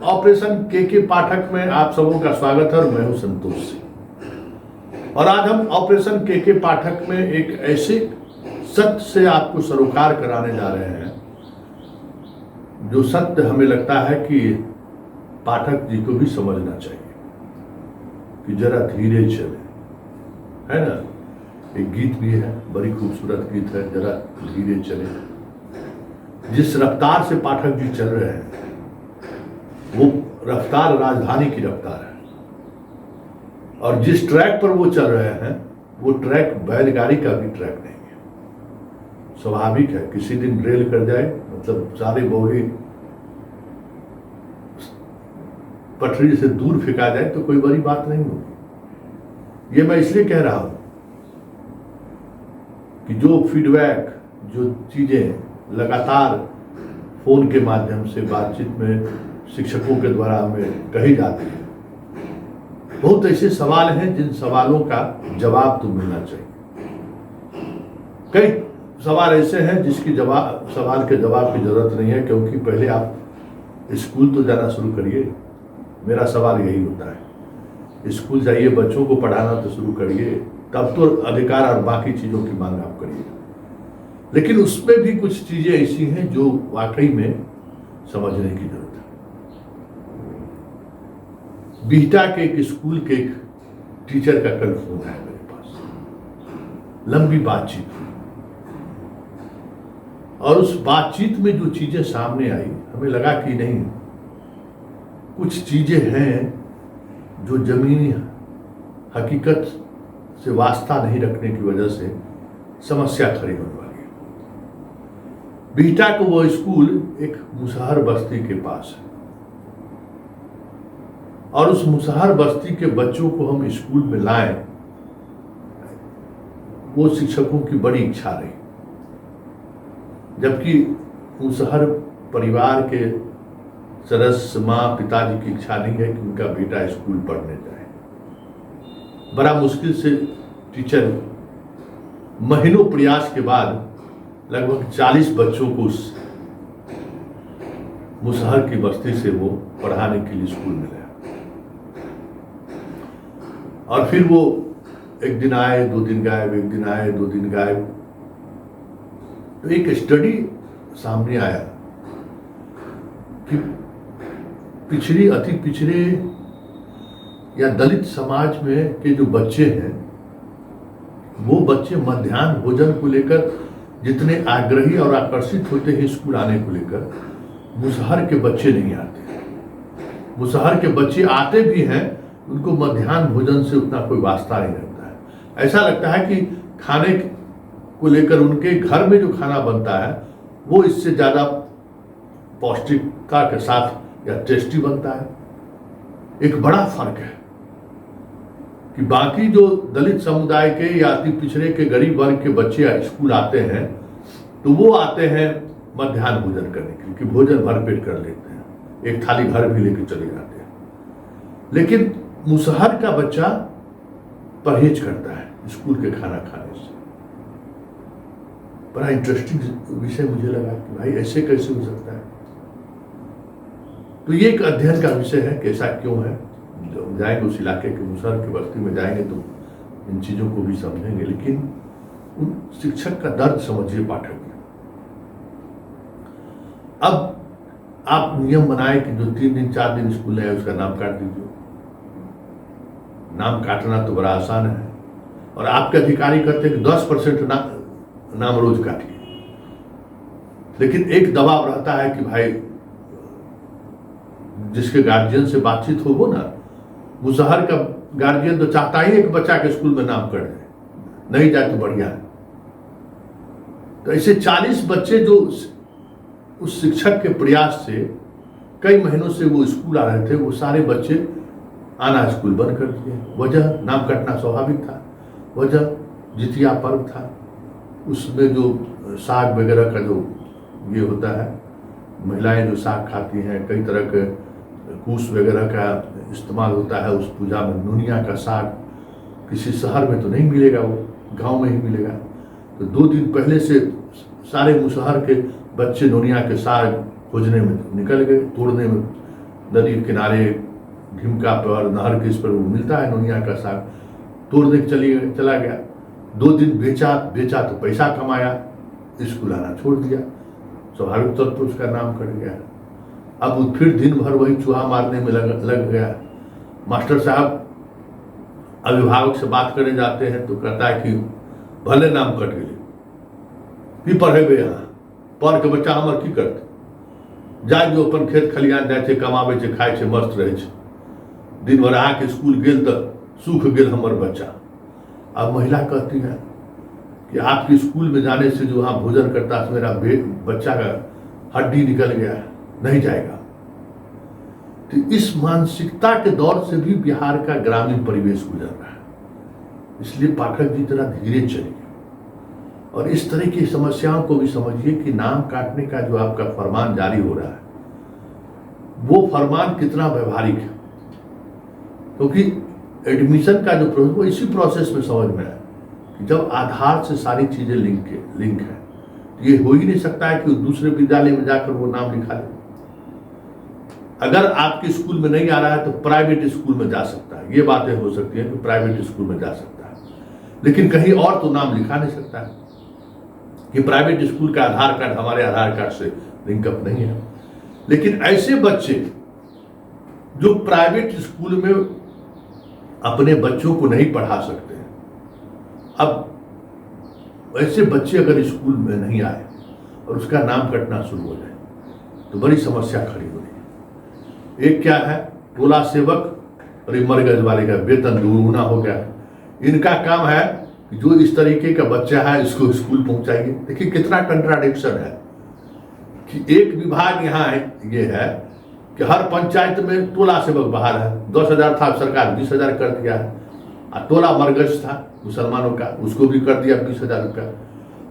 Operation के पाठक में आप सबों का स्वागत है और मैं हूं संतोष सिंह। और आज हम ऑपरेशन के पाठक में एक ऐसे सत्य से आपको सरोकार कराने जा रहे हैं जो सत्य हमें लगता है कि पाठक जी को भी समझना चाहिए कि जरा धीरे चले, है ना। एक गीत भी है, बड़ी खूबसूरत गीत है, जरा धीरे चले। जिस रफ्तार से पाठक जी चल रहे हैं वो रफ्तार राजधानी की रफ्तार है, और जिस ट्रैक पर वो चल रहे हैं वो ट्रैक बैलगाड़ी का भी ट्रैक नहीं है। स्वाभाविक है, किसी दिन रेल कर जाए, मतलब सारे बोगी पटरी से दूर फेंका जाए तो कोई बड़ी बात नहीं होगी। ये मैं इसलिए कह रहा हूं कि जो फीडबैक, जो चीजें लगातार फोन के माध्यम से बातचीत में शिक्षकों के द्वारा हमें कही जाती है, बहुत ऐसे सवाल हैं जिन सवालों का जवाब तो मिलना चाहिए। कई सवाल ऐसे हैं जिसकी सवाल के जवाब की जरूरत नहीं है, क्योंकि पहले आप स्कूल तो जाना शुरू करिए। मेरा सवाल यही होता है, स्कूल जाइए, बच्चों को पढ़ाना तो शुरू करिए, तब तो अधिकार और बाकी चीजों की मांग आप करिए। लेकिन उसमें भी कुछ चीजें ऐसी हैं जो वाकई में समझने की जरूरत है। बीटा के एक स्कूल के एक टीचर का कल फोन आया मेरे पास, लंबी बातचीत हुई, और उस बातचीत में जो चीजें सामने आई हमें लगा कि नहीं, कुछ चीजें हैं जो जमीनी हकीकत से वास्ता नहीं रखने की वजह से समस्या खड़ी होने वाली है। बीटा को वो स्कूल एक मुसहर बस्ती के पास है, और उस मुसहर बस्ती के बच्चों को हम स्कूल में लाएं, वो शिक्षकों की बड़ी इच्छा रही। जबकि मुसहर परिवार के सदस्य, माँ पिताजी की इच्छा नहीं है कि उनका बेटा स्कूल पढ़ने जाए। बड़ा मुश्किल से टीचर महीनों प्रयास के बाद लगभग 40 बच्चों को उस मुसहर की बस्ती से वो पढ़ाने के लिए स्कूल में लाया। और फिर वो एक दिन आए, 2 दिन गायब, एक दिन आए, 2 दिन गायब। तो एक स्टडी सामने आया कि पिछड़ी, अति पिछड़े या दलित समाज में के जो बच्चे हैं, वो बच्चे मध्याह्न भोजन को लेकर जितने आग्रही और आकर्षित होते हैं स्कूल आने को लेकर, मुसहर के बच्चे नहीं आते। मुसहर के बच्चे आते भी हैं, उनको मध्याह्न भोजन से उतना कोई वास्ता नहीं रहता है। ऐसा लगता है कि खाने को लेकर उनके घर में जो खाना बनता है वो इससे ज्यादा पौष्टिकता के साथ या टेस्टी बनता है। एक बड़ा फर्क है कि बाकी जो दलित समुदाय के या अति पिछड़े के गरीब वर्ग के बच्चे स्कूल आते हैं तो वो आते हैं मध्याह्न भोजन करने के लिए, कि भोजन भरपेट कर लेते हैं, एक थाली घर भी लेकर चले जाते हैं। लेकिन मुसहर का बच्चा परहेज करता है स्कूल के खाना खाने से। बड़ा इंटरेस्टिंग विषय मुझे लगा कि भाई ऐसे कैसे हो सकता है। तो ये एक अध्ययन का विषय है कि ऐसा क्यों है। जब जाएंगे उस इलाके के मुसहर की बस्ती में जाएंगे तो इन चीजों को भी समझेंगे। लेकिन उन शिक्षक का दर्द समझिए पाठक में। अब आप नियम बनाए कि जो 3 दिन 4 दिन स्कूल में है उसका नाम काट दीजिए। नाम काटना तो बड़ा आसान है, और आपके अधिकारी कहते हैं कि 10% नाम रोज काटिए। लेकिन एक दबाव रहता है कि भाई जिसके गार्जियन से बातचीत हो वो ना, मुसहर का गार्जियन तो चाहता ही है कि बच्चा के स्कूल में नाम कर दे, नहीं जाए तो बढ़िया है। तो ऐसे 40 बच्चे जो उस शिक्षक के प्रयास से कई महीनों से वो स्कूल आ रहे थे, वो सारे बच्चे आना स्कूल बंद कर दिए। वजह नाम कटना स्वाभाविक था, वजह जितिया पर्व था, उसमें जो साग वगैरह का जो ये होता है, महिलाएं जो साग खाती हैं, कई तरह के कूस वगैरह का इस्तेमाल होता है उस पूजा में। नोनिया का साग किसी शहर में तो नहीं मिलेगा, वो गांव में ही मिलेगा। तो 2 दिन पहले से सारे मुसहर के बच्चे नोनिया के साग खोजने में निकल गए, तोड़ने में नदी के किनारे ढिमका पर, नहर के इस पर वो मिलता है नोनिया का साग, तोड़ने चला गया। 2 दिन बेचा तो पैसा कमाया, स्कूल आना छोड़ दिया, स्वाभाविक तौर पर उसका नाम कट गया। अब वो फिर दिन भर वही चूहा मारने में लग गया। मास्टर साहब अभिभावक से बात करने जाते हैं तो कहता है कि भले नाम कट गए, फिर पढ़ेबे यहाँ, पढ़ के बच्चा हमर की करते, जाए जो अपन खेत खलिहान जाए, कमाबे छै, खाए छै, मस्त रहे छै, दिन भर आके स्कूल गेल तो सूख गेल हमर बच्चा। अब महिला कहती है कि आपके स्कूल में जाने से जो वहाँ भोजन करता है मेरा बच्चा का हड्डी निकल गया है, नहीं जाएगा। तो इस मानसिकता के दौर से भी बिहार का ग्रामीण परिवेश गुजर रहा है। इसलिए पाठक जी जरा धीरे चलिए और इस तरह की समस्याओं को भी समझिए कि नाम काटने का जो आपका फरमान जारी हो रहा है वो फरमान कितना व्यवहारिक है, क्योंकि एडमिशन का जो प्रोसेस वो इसी प्रोसेस में समझ में आया कि जब आधार से सारी चीजें लिंक है तो ये हो ही नहीं सकता है कि दूसरे विद्यालय में जाकर वो नाम लिखा ले। अगर आपके स्कूल में नहीं आ रहा है तो प्राइवेट स्कूल में जा सकता है, ये बातें हो सकती हैं कि प्राइवेट स्कूल में जा सकता है, लेकिन कहीं और तो नाम लिखा नहीं सकता है कि प्राइवेट स्कूल का आधार कार्ड हमारे आधार कार्ड से लिंकअप नहीं है। लेकिन ऐसे बच्चे जो प्राइवेट स्कूल में अपने बच्चों को नहीं पढ़ा सकते हैं, अब ऐसे बच्चे अगर स्कूल में नहीं आए और उसका नाम कटना शुरू हो जाए तो बड़ी समस्या खड़ी हो रही है। एक क्या है, टोला सेवक और मरगज वाले का वेतन दुगुना हो गया है। इनका काम है कि जो इस तरीके का बच्चा है इसको स्कूल पहुंचाइए। देखिए कितना कंट्राडिक्शन है कि एक विभाग यहाँ ये है कि हर पंचायत में टोला सेवक बाहर है, 10,000 था सरकार 20,000 कर दिया है, और टोला मरगज था मुसलमानों का उसको भी कर दिया 20,000 रुपया।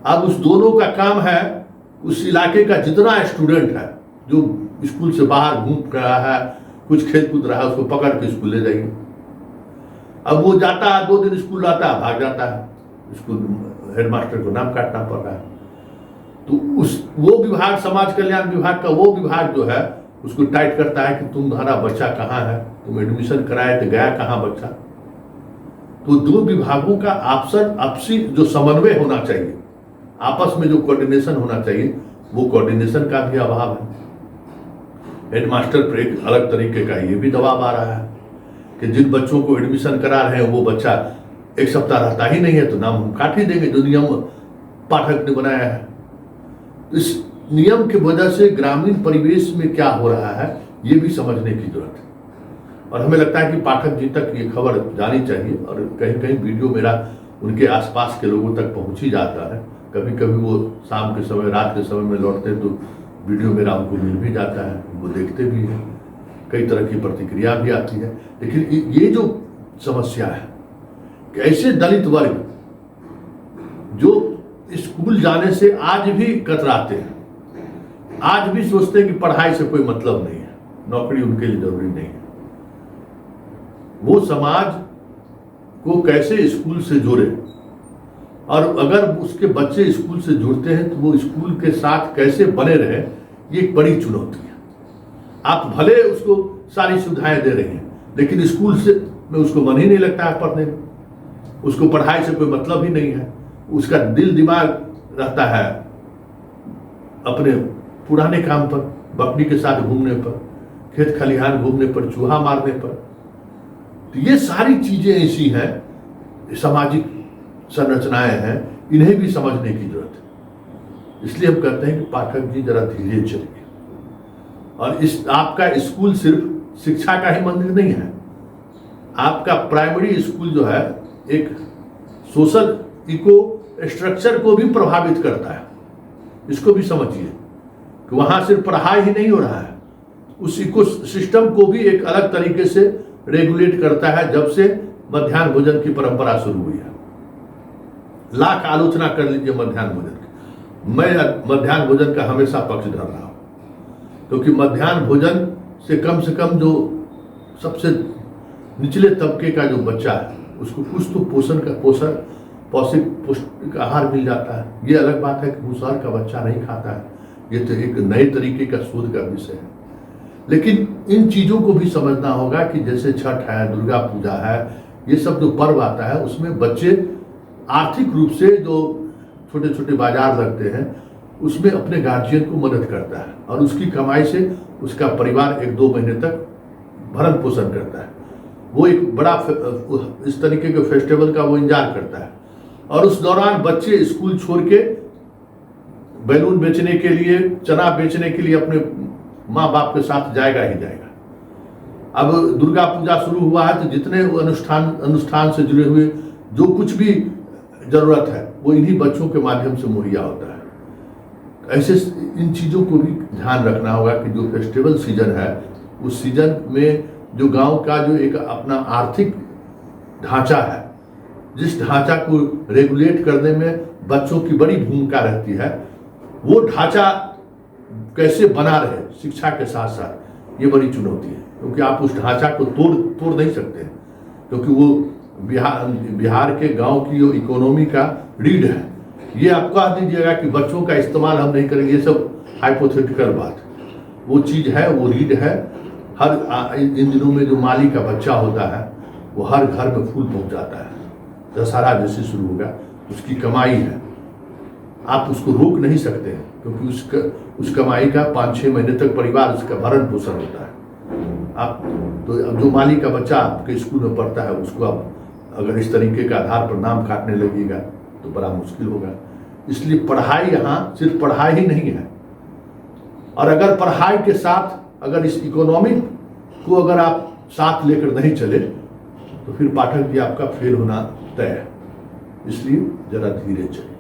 अब उस दोनों का काम है उस इलाके का जितना स्टूडेंट है जो स्कूल से बाहर घूम रहा है, कुछ खेल कूद रहा है, उसको पकड़ के स्कूल ले जाइए। अब वो जाता है 2 दिन स्कूल आता है, भाग जाता है, स्कूल हेडमास्टर को नाम काटना पड़ रहा है। तो वो विभाग, समाज कल्याण विभाग का वो विभाग जो है उसको टाइट करता है कि तुम्हारा बच्चा कहाँ है, तुम एडमिशन कराए तो गया कहाँ बच्चा। तो 2 विभागों का आपसी जो समन्वय होना चाहिए, आपस में जो कोऑर्डिनेशन होना चाहिए, वो कोऑर्डिनेशन का भी अभाव है। हेडमास्टर पर एक अलग तरीके का ये भी दबाव आ रहा है कि जिन बच्चों को एडमिशन करा रहे हैं वो बच्चा 1 सप्ताह रहता ही नहीं है तो नाम हम काट ही देंगे, जो नियम पाठक ने बनाया है। इस नियम की वजह से ग्रामीण परिवेश में क्या हो रहा है ये भी समझने की जरूरत है। और हमें लगता है कि पाठक जी तक ये खबर जानी चाहिए, और कहीं कहीं वीडियो मेरा उनके आसपास के लोगों तक पहुंच ही जाता है। कभी कभी वो शाम के समय, रात के समय में लौटते हैं तो वीडियो मेरा उनको मिल भी जाता है, वो देखते भी हैं, कई तरह की प्रतिक्रिया भी आती है। लेकिन ये जो समस्या है कि ऐसे दलित वर्ग जो स्कूल जाने से आज भी कतराते हैं, आज भी सोचते हैं कि पढ़ाई से कोई मतलब नहीं है, नौकरी उनके लिए जरूरी नहीं है, वो समाज को कैसे स्कूल से जोड़े, और अगर उसके बच्चे स्कूल से जुड़ते हैं तो वो स्कूल के साथ कैसे बने रहे, ये एक बड़ी चुनौती है। आप भले उसको सारी सुविधाएं दे रहे हैं लेकिन स्कूल से में उसको मन ही नहीं लगता है पढ़ने में, उसको पढ़ाई से कोई मतलब ही नहीं है, उसका दिल दिमाग रहता है अपने पुराने काम पर, बकरी के साथ घूमने पर, खेत खलिहान घूमने पर, चूहा मारने पर। तो ये सारी चीजें ऐसी हैं, सामाजिक संरचनाएं हैं, इन्हें भी समझने की जरूरत है। इसलिए हम कहते हैं कि पाठक जी जरा धीरे चलिए। और आपका स्कूल सिर्फ शिक्षा का ही मंदिर नहीं है, आपका प्राइमरी स्कूल जो है एक सोशल इको स्ट्रक्चर को भी प्रभावित करता है। इसको भी समझिए कि वहां सिर्फ पढ़ाई ही नहीं हो रहा है, उस इको सिस्टम को भी एक अलग तरीके से रेगुलेट करता है। जब से मध्याह्न भोजन की परंपरा शुरू हुई है, लाख आलोचना कर लीजिए मध्याह्न भोजन की, मैं मध्याह्न भोजन का हमेशा पक्ष धर रहा हूं, क्योंकि मध्याह्न भोजन से कम जो सबसे निचले तबके का जो बच्चा है उसको कुछ तो पौष्टिक आहार मिल जाता है। ये अलग बात है कि भूसार का बच्चा नहीं खाता है, ये तो एक नए तरीके का शोध का विषय है। लेकिन इन चीज़ों को भी समझना होगा कि जैसे छठ है, दुर्गा पूजा है, ये सब जो पर्व आता है उसमें बच्चे आर्थिक रूप से जो छोटे छोटे बाजार लगते हैं उसमें अपने गार्जियन को मदद करता है और उसकी कमाई से उसका परिवार 1-2 महीने तक भरण पोषण करता है। वो एक बड़ा इस तरीके के फेस्टिवल का वो इंतजार करता है और उस दौरान बच्चे स्कूल छोड़ के बैलून बेचने के लिए, चना बेचने के लिए अपने माँ बाप के साथ जाएगा ही जाएगा। अब दुर्गा पूजा शुरू हुआ है तो जितने अनुष्ठान से जुड़े हुए जो कुछ भी जरूरत है वो इन्हीं बच्चों के माध्यम से मुहैया होता है। ऐसे इन चीज़ों को भी ध्यान रखना होगा कि जो फेस्टिवल सीजन है उस सीजन में जो गांव का जो एक अपना आर्थिक ढांचा है, जिस ढांचा को रेगुलेट करने में बच्चों की बड़ी भूमिका रहती है, वो ढांचा कैसे बना रहे शिक्षा के साथ साथ, ये बड़ी चुनौती है। क्योंकि आप उस ढांचा को तोड़ नहीं सकते, क्योंकि वो बिहार के गांव की जो इकोनॉमी का रीढ़ है। ये आप कह दीजिएगा कि बच्चों का इस्तेमाल हम नहीं करेंगे, ये सब हाइपोथेटिकल बात। वो चीज़ है, वो रीढ़ है। हर इन दिनों में जो माली का बच्चा होता है वो हर घर में फूल पहुंचाता है। दशहरा जैसे शुरू होगा उसकी कमाई है, आप उसको रोक नहीं सकते हैं, क्योंकि उस कमाई का 5-6 महीने तक परिवार उसका भरण पोषण होता है। आप तो अब जो माली का बच्चा आपके स्कूल में पढ़ता है उसको आप अगर इस तरीके का आधार पर नाम काटने लगेगा तो बड़ा मुश्किल होगा। इसलिए पढ़ाई यहाँ सिर्फ पढ़ाई ही नहीं है, और अगर पढ़ाई के साथ अगर इस इकोनॉमी को अगर आप साथ लेकर नहीं चले तो फिर पाठक जी आपका फेल होना तय है। इसलिए जरा धीरे चलिए।